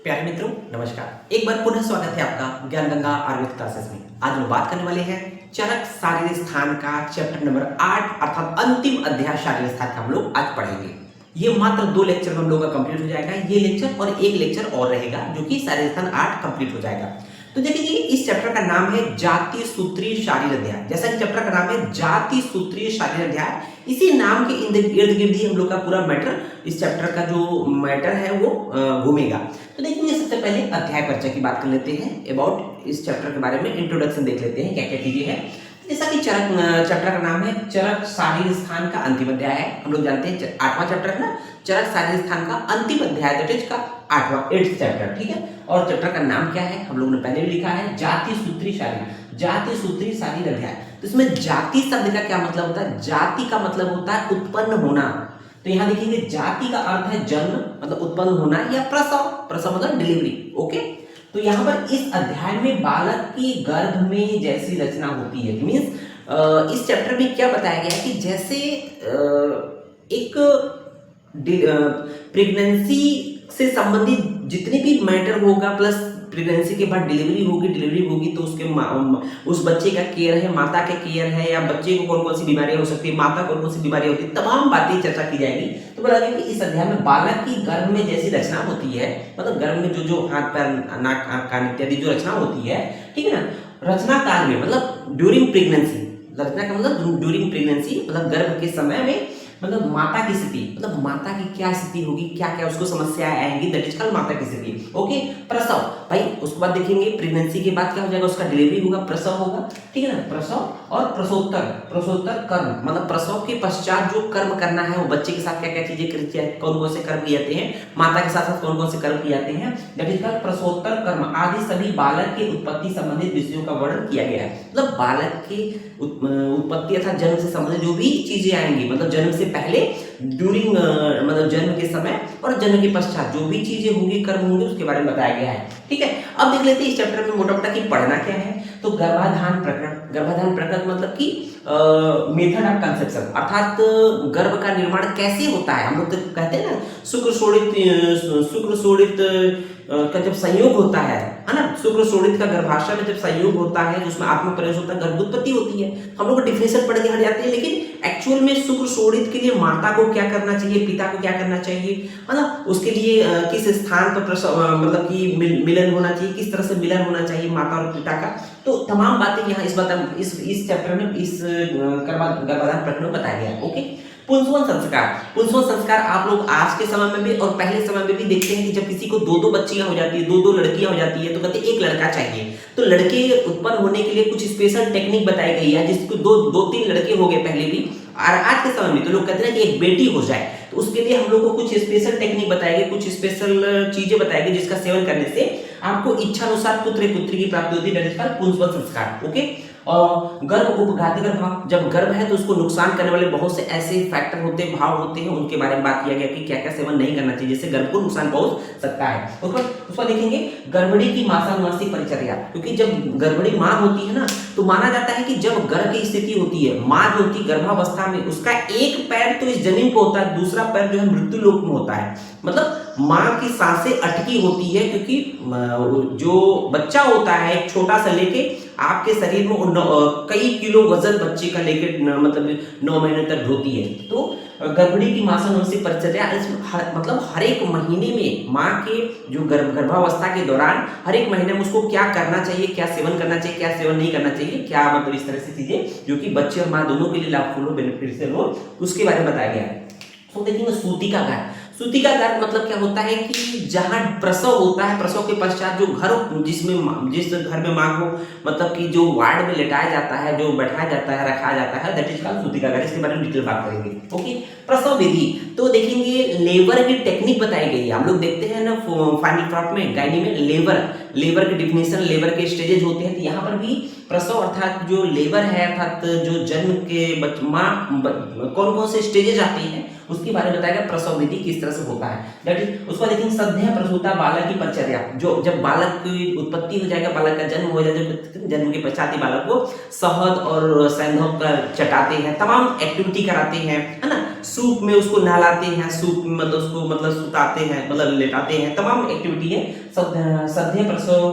प्यारे मित्रों नमस्कार। एक बार पुनः स्वागत है आपका ज्ञान गंगा आयुर्वेद क्लासेस में। आज हम बात करने वाले हैं चरक शारीरिक स्थान का चैप्टर नंबर 8 अर्थात अंतिम अध्याय शारीरिक स्थान का हम लोग आज पढ़ेंगे। ये मात्र 2 लेक्चर में हम लोग का कंप्लीट हो जाएगा। ये लेक्चर और एक लेक्चर और रहेगा जो कि शारीरिक स्थान 8 कंप्लीट हो जाएगा। तो देखिए इस चैप्टर का नाम है जाति सूत्री शारीर अध्याय। जैसा कि चैप्टर का नाम है जाति सूत्री शारीर अध्याय, इसी नाम के इर्द गिर्द ही हम लोग का पूरा मैटर, इस चैप्टर का जो मैटर है वो घूमेगा। तो देखिए सबसे पहले अध्याय परिचय की बात कर लेते हैं। अबाउट इस चैप्टर के बारे में इंट्रोडक्शन देख लेते हैं क्या क्या चीजें हैं। जैसा कि चैप्टर का नाम है चरक शारीर स्थान का अंतिम अध्याय है। हम लोग जानते हैं 8वां चैप्टर है ना, चरक शारीर स्थान का अंतिम अध्याय, दैट इज का 8th चैप्टर, ठीक है। और चैप्टर का नाम क्या है हम लोगों ने पहले भी लिखा है, जाति सूत्री शारीर, जाति सूत्री शारीर अध्याय। तो इसमें जाति शब्द का क्या मतलब होता है? जाति का मतलब होता है उत्पन्न होना। तो यहाँ देखेंगे जाति का अर्थ है जन्म मतलब उत्पन्न होना, या प्रसव, प्रसव मतलब डिलीवरी, ओके। तो यहाँ पर इस अध्याय में बालक की गर्भ में जैसी रचना होती है, मीन्स इस चैप्टर में क्या बताया गया है कि जैसे एक प्रेगनेंसी से संबंधित जितने भी मैटर होगा, प्लस प्रेगनेंसी के बाद डिलीवरी होगी तो उसके उस बच्चे का केयर है, माता के केयर है, या बच्चे को कौन कौन सी बीमारियां हो सकती है, माता कौन कौन सी बीमारियां होती है, तमाम बातें चर्चा की जाएगी। तो बोला गया कि इस अध्याय में बालक की गर्भ में जैसी रचना होती है, मतलब गर्भ में जो जो हाथ पैर नाक कान इत्यादि जो रचना होती है, ठीक है ना, रचना काल में मतलब ड्यूरिंग प्रेगनेंसी, रचना का मतलब ड्यूरिंग प्रेगनेंसी मतलब गर्भ के समय में, मतलब माता की स्थिति, मतलब माता की क्या स्थिति होगी, क्या क्या उसको समस्याएं आएंगी, दैट इज कॉल्ड माता की स्थिति, ओके। प्रसव, भाई उसके बाद देखेंगे प्रेगनेंसी के बाद क्या हो जाएगा, उसका डिलीवरी होगा, प्रसव होगा, ठीक है ना, प्रसव और प्रसवोत्तर, प्रसवोत्तर कर्म मतलब प्रसव के पश्चात जो कर्म करना है वो बच्चे के साथ क्या क्या चीजें करती है, कौन कौन से कर्म किए जाते हैं, माता के साथ साथ कौन कौन से कर्म किए जाते हैं, दैट इज कॉल्ड प्रसवोत्तर कर्म आदि सभी बालक के उत्पत्ति संबंधित विषयों का वर्णन किया गया है। मतलब बालक की उत्पत्ति अर्थात जन्म से संबंधित जो भी चीजें आएंगी, मतलब जन्म से पहले, ड्यूरिंग मतलब जन्म के समय और जन्म के पश्चात जो भी चीजें होंगी, कर्म होंगे, उसके बारे में बताया गया है, ठीक है। अब देख लेते हैं इस चैप्टर में मोटा मोटा की पढ़ना क्या है। तो गर्भाधान प्रकरण, गर्भाधान प्रकरण मतलब कि मेथड ऑफ कंसेप्शन, अर्थात गर्भ का निर्माण कैसे होता है। हम लोग तो कहते हैं ना शुक्र शोणित का जब संयोग होता है ना, शुक्र शोणित का गर्भाशय में जब संयोग होता है, जिसमें आत्मा प्रवेश होता है, गर्भोत्पत्ति होती है। हम लोग डिफिनेशन पढ़ के हट जाते हैं, लेकिन एक्चुअल में शुक्र शोणित के लिए माता को क्या करना चाहिए, पिता को क्या करना चाहिए, मतलब उसके लिए किस स्थान पर मतलब कि मिलन होना चाहिए, किस तरह से मिलन होना चाहिए माता और पिता का, तो तमाम बातें यहाँ इस चैप्टर में, इस गर्भाधान प्रकरण में बताया गया है, ओके। पुंसवन संस्कार, पुंसवन संस्कार आप लोग आज के समय में भी और पहले समय में भी देखते हैं कि जब किसी को दो बच्चियां हो जाती है, दो लड़कियां हो जाती है, तो कहते हैं एक लड़का चाहिए। तो लड़के उत्पन्न होने के लिए कुछ स्पेशल टेक्निक बताई गई है, जिसको दो तीन लड़के हो गए पहले भी, और आज के समय में तो लोग कहते हैं कि एक बेटी हो जाए, तो उसके लिए हम लोग को कुछ स्पेशल टेक्निक बताई गई, कुछ स्पेशल चीजें बताई गई, जिसका सेवन करने से आपको इच्छा अनुसार पुत्र पुत्री की प्राप्ति होती है, पुंसवन संस्कार, ओके। और गर्भ उपघाती गर्भ, जब गर्भ है तो उसको नुकसान करने वाले बहुत से ऐसे फैक्टर होते हैं, भाव होते हैं, उनके बारे में बात किया गया कि क्या क्या सेवन नहीं करना चाहिए, जिससे गर्भ को नुकसान पहुंच सकता है। उसको देखेंगे गर्भणी की मासानुवासिक परिचर्या, क्योंकि जब गर्भणी मां होती है ना, तो माना जाता है कि जब गर्भ की स्थिति होती है, मां जो होती है गर्भावस्था में, उसका एक पैर तो इस जमीन पर होता है, दूसरा पैर जो है मृत्यु लोक में होता है, मतलब मां की सांसें अटकी होती है, क्योंकि जो बच्चा होता है एक छोटा सा लेके आपके शरीर में कई किलो वजन बच्चे का लेके मतलब 9 महीने तक ढोती है। तो गर्भणी की मासानुवासिक परिचर्या मतलब हर एक महीने में माँ के जो गर्भावस्था के दौरान हर एक महीने में उसको क्या करना चाहिए, क्या सेवन करना चाहिए, क्या सेवन नहीं करना चाहिए, क्या मतलब इस तरह से चीजें जो कि बच्चे और माँ दोनों के लिए लाभफुल हो, बेनिफिशियल हो, उसके बारे में बताया गया है। तो देखेंगे सूतिका घर, सूतिका घर मतलब क्या होता है कि जहां प्रसव होता है, प्रसव के पश्चात जो घर जिस घर में मां को मतलब कि जो वार्ड में लेटाया जाता है, जो बैठाया जाता है, रखा जाता है, दैट इज कॉल्ड सूतिका घर। इसके बारे में डिटेल बात करेंगे, ओके। प्रसव विधि, तो देखेंगे लेबर की टेक्निक बताई गई है। हम लोग देखते हैं ना फाइनल क्रॉप में, गायनी में लेबर की डिफिनेशन, लेबर के स्टेजेस होते हैं, तो यहाँ पर भी प्रसव अर्थात जो लेबर है, अर्थात जो जन्म के मां कौन कौन से स्टेजेस आते हैं उसके बारे में बताएगा, प्रसव विधि किस तरह से होता है, दैट इज। उसको देखेंगे सद्य प्रसूता बालक की परिचर्या, जो जब बालक की उत्पत्ति हो जाएगा, बालक का जन्म हो जाएगा, जन्म के पश्चात ही बालक को शहद और सैंधव का चटाते हैं, तमाम एक्टिविटी कराते हैं, है ना, सूप में उसको नहलाते हैं, सूप में मतलब उसको मतलब सुताते हैं, मतलब लेटाते हैं, तमाम एक्टिविटी है। सध्य प्रसव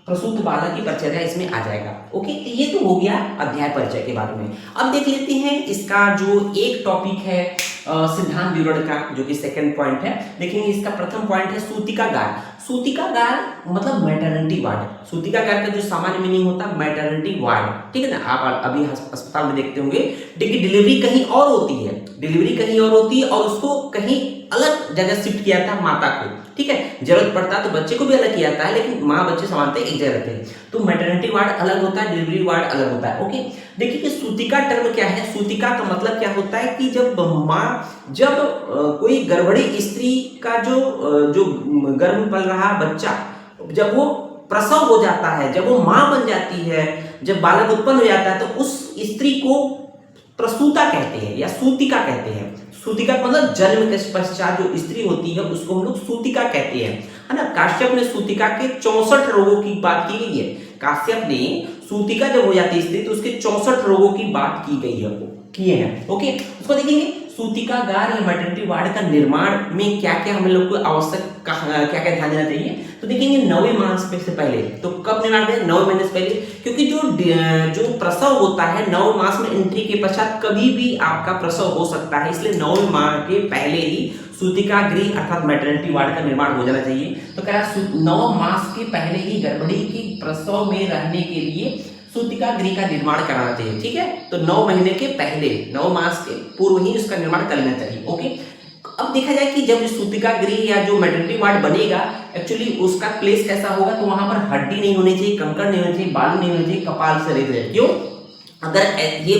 प्रसूत बालक की परिचर्या इसमें आ जाएगा। ओके, तो ये तो हो गया अध्याय परिचय के बारे में। अब देख लेते हैं इसका जो एक टॉपिक है सिद्धांत विवरण का, जो कि सेकंड पॉइंट है। देखेंगे इसका प्रथम पॉइंट है सूतिकागार। सूतिकागार मतलब मैटरनिटी वार्ड। सूतिकागार का जो सामान्य मीनिंग होता है मैटरनिटी वार्ड, ठीक है ना। आप अभी अस्पताल में देखते होंगे, देखिए डिलीवरी कहीं और होती है, डिलीवरी कहीं और होती है और उसको कहीं अलग जगह शिफ्ट किया था माता को, ठीक है। जरूरत पड़ता है तो बच्चे को भी अलग किया जाता है, लेकिन माँ बच्चे समानते एक जगह रहते हैं। तो मैटरनिटी वार्ड अलग होता है, डिलीवरी वार्ड अलग होता है। ओके, देखिए कि सूतिका टर्म क्या है। सूतिका का मतलब क्या होता है कि जब कोई गर्भवती स्त्री का जो गर्भ में पल रहा बच्चा, जब वो प्रसव हो जाता है, जब वो माँ बन जाती है, जब बालक उत्पन्न हो जाता है, तो उस स्त्री को प्रसूता कहते हैं या सूतिका कहते हैं। सूतिका मतलब जन्म के पश्चात जो स्त्री होती है उसको हम लोग सूतिका कहते हैं, है ना। काश्यप ने सूतिका के 64 रोगों की बात की गई है। काश्यप ने सूतिका जब हो जाती है स्त्री तो उसके 64 रोगों की बात की गई है, किए हैं। ओके, उसको देखेंगे सूतिकागार या मैटरनिटी वार्ड का निर्माण में क्या क्या हम लोग को आवश्यक क्या क्या ध्यान देना चाहिए। तो देखेंगे 9वें माह से पहले, तो कब निर्माण करें, 9 महीने से पहले, क्योंकि जो प्रसव होता है 9 मास में एंट्री के पश्चात कभी भी आपका प्रसव हो सकता है, इसलिए 9 माह के पहले ही सूतिका गृह अर्थात मैटरनिटी वार्ड का निर्माण हो जाना चाहिए। तो क्या 9 मास के पहले ही गर्भवती की प्रसव में रहने के लिए सूतिका गृह का निर्माण कराना चाहिए, ठीक है। तो 9 महीने के पहले, 9 मास के पूर्व ही उसका निर्माण कर लेना चाहिए। ओके, अब देखा जाए कि जब सूतिका गृह या जो मैटरनिटी वार्ड बनेगा, एक्चुअली उसका प्लेस कैसा होगा, तो वहां पर हड्डी नहीं होनी चाहिए, कंकड़ नहीं होनी चाहिए, बालू नहीं होनी चाहिए, कपाल से रहित है। क्यों? अगर ये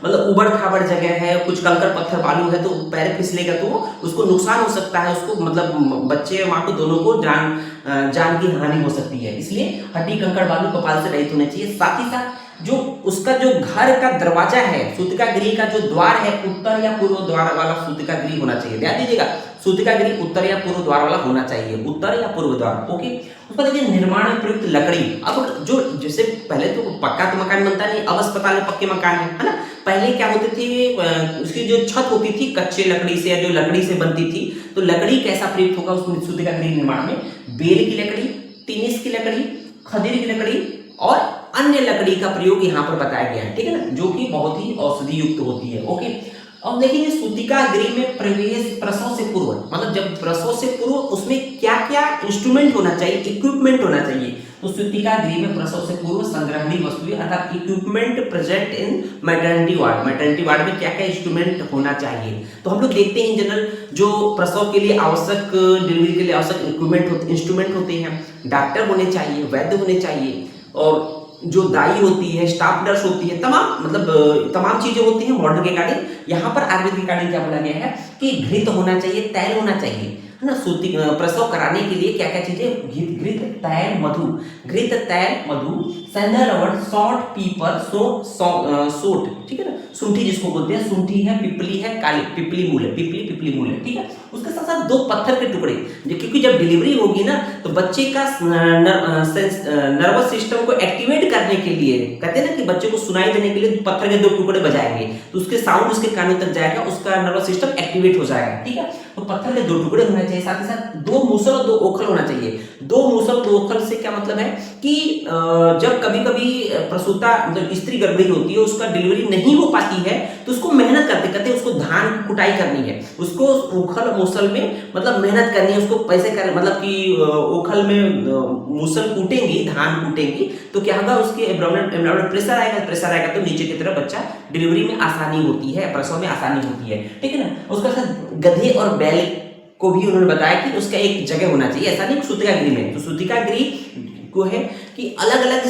मतलब उबड़ खाबड़ जगह है, कुछ कंकड़ पत्थर बालू है, तो पैर फिसलेगा तो उसको नुकसान हो सकता है, उसको मतलब बच्चे माँ को दोनों को जान की हानि हो सकती है। इसलिए हड्डी कंकड़ बालू कपाल से रहित होने चाहिए। साथ ही साथ जो उसका जो घर का दरवाजा है, सूतिका गृह का जो द्वार है, उत्तर या पूर्व द्वार वाला सूतिका गृह होना चाहिए। ध्यान दीजिएगा, सूतिका गृह उत्तर या पूर्व द्वार वाला होना चाहिए, उत्तर या पूर्व द्वार। ओके, उसका देखिए निर्माण में प्रयुक्त लकड़ी। अब जो जैसे पहले तो पक्का तो मकान बनता नहीं, अब अस्पताल में पक्के मकान है ना। पहले क्या होते थे, उसकी जो छत होती थी कच्चे लकड़ी से या जो लकड़ी से बनती थी, तो लकड़ी कैसा प्रयुक्त होगा उस सूतिका गृह निर्माण में, बेल की लकड़ी, तिनिस की लकड़ी, खदीर की लकड़ी और अन्य लकड़ी का प्रयोग यहाँ पर बताया गया है, ठीक है ना, जो कि बहुत ही औषधि युक्त होती है। ओके, अब देखेंगे सूतिका गृह में प्रवेश प्रसव से पूर्व, मतलब जब प्रसव से पूर्व उसमें क्या क्या इंस्ट्रूमेंट होना चाहिए, इक्विपमेंट होना चाहिए। तो सूतिका गृह में प्रसव से पूर्व संग्रहणीय वस्तुएं अर्थात equipment present in maternity ward. Maternity ward में क्या क्या इंस्ट्रूमेंट होना चाहिए, तो हम लोग देखते हैं जनरल जो प्रसव के लिए आवश्यक, डिलीवरी के लिए आवश्यक इंस्ट्रूमेंट होते हैं। डॉक्टर होने चाहिए, वैद्य होने चाहिए, और जो दाई होती है, स्टाफ नर्स होती है, तमाम चीजें होती हैं मॉडर्न के अकॉर्डिंग। यहाँ पर आयुर्वेद के अकॉर्डिंग क्या बोला गया है कि घृत होना चाहिए, तैल होना चाहिए, है ना। प्रसव कराने के लिए क्या क्या चीजें, घृत तैल मधु, घृत तैल मधु, सैंडलवुड, सॉल्ट, पीपर, सोट, ठीक है ना, शुंठी जिसको बोलते हैं, शुंठी है, पिपली है, काली पिपली मूल है, पिपली मूल है, ठीक है। उसके साथ साथ 2 पत्थर के टुकड़े, क्योंकि जब डिलीवरी होगी ना तो बच्चे का नर्वस सिस्टम को एक्टिवेट करने के लिए, कहते हैं ना कि बच्चे को सुनाई देने के लिए पत्थर के 2 टुकड़े बजाएंगे, तो उसके साउंड उसके कानों तक जाएगा, उसका नर्वस सिस्टम एक्टिवेट हो जाएगा, ठीक है। तो पत्थर के 2 टुकड़े होने चाहिए, साथ ही साथ 2 मूसल और 2 ओखल होना चाहिए। 2 मूसल 2 ओखल से क्या मतलब है कि जब कभी कभी प्रसूता मतलब स्त्री गर्भवती होती है, उसका डिलीवरी नहीं हो पाती है, तो उसको मेहनत करते उसको धान कुटाई करनी है, उसको ओखल मूसल में मतलब मेहनत करनी है, उसको पैसे कर मतलब कि ओखल में मूसल कूटेंगी, धान कूटेंगी, तो क्या होगा, उसके एब्डोमेनल प्रेशर आएगा तो नीचे की तरफ बच्चा डिलीवरी में आसानी होती है, प्रसव में आसानी होती है, ठीक है ना। उसके साथ गधे और बैल को भी उन्होंने बताया कि उसका एक जगह होना चाहिए, ऐसा नहीं सूतिका गृह में। तो सूतिका गृह को है कि अलग अलग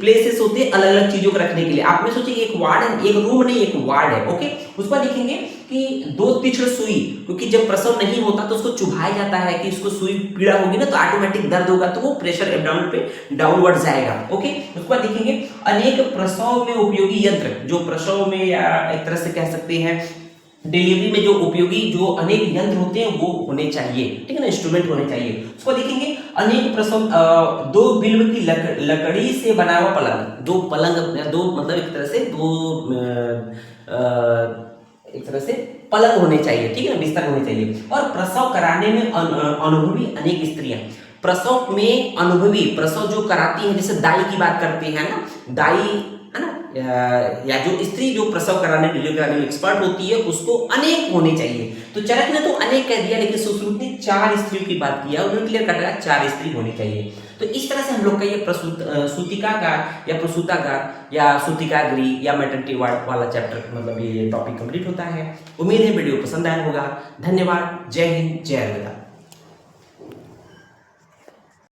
प्लेसेस होते हैं अलग अलग चीजों को रखने के लिए। आपने सोचिए एक वार्ड है, एक रूम नहीं, एक वार्ड है। ओके, उसको देखेंगे कि 2 तीक्ष्ण सुई, क्योंकि जब प्रसव नहीं होता तो उसको चुभाया जाता है कि उसको सुई पीड़ा होगी ना तो ऑटोमेटिक दर्द होगा, तो वो प्रेशर एब्डोमेन पे डाउनवर्ड जाएगा। ओके, उसको देखेंगे अनेक प्रसव में उपयोगी यंत्र, जो प्रसव में या एक तरह से कह सकते हैं डिलीवरी में जो उपयोगी जो अनेक यंत्र होते हैं वो होने चाहिए, ठीक है ना, इंस्ट्रूमेंट होने चाहिए। उसको देखेंगे अनेक प्रसव 2 बिल्व की लकड़ी से बना हुआ पलंग, 2 पलंग, 2 मतलब एक तरह से पलंग होने चाहिए, ठीक है ना, बिस्तर होने चाहिए। और प्रसव कराने में अनुभवी अनेक स्त्रियां, प्रसव में अनुभवी, प्रसव जो कराती है, जैसे दाई की बात करते हैं ना, दाई है ना, या जो स्त्री जो प्रसव कराने डिलीवरी कराने में एक्सपर्ट होती है, उसको अनेक होने चाहिए। तो चरक ने तो अनेक कह दिया, लेकिन सुश्रुत ने 4 स्त्रियों की बात किया, उन्होंने क्लियर कट करा 4 स्त्री होनी चाहिए। तो इस तरह से हम लोग का ये सूतिकागार या प्रसूतागार या सूतिकागृह या मैटरनिटी वार्ड वाला चैप्टर, मतलब ये टॉपिक कंप्लीट होता है। उम्मीद है वीडियो पसंद आया होगा। धन्यवाद। जय हिंद, जय अलविदा।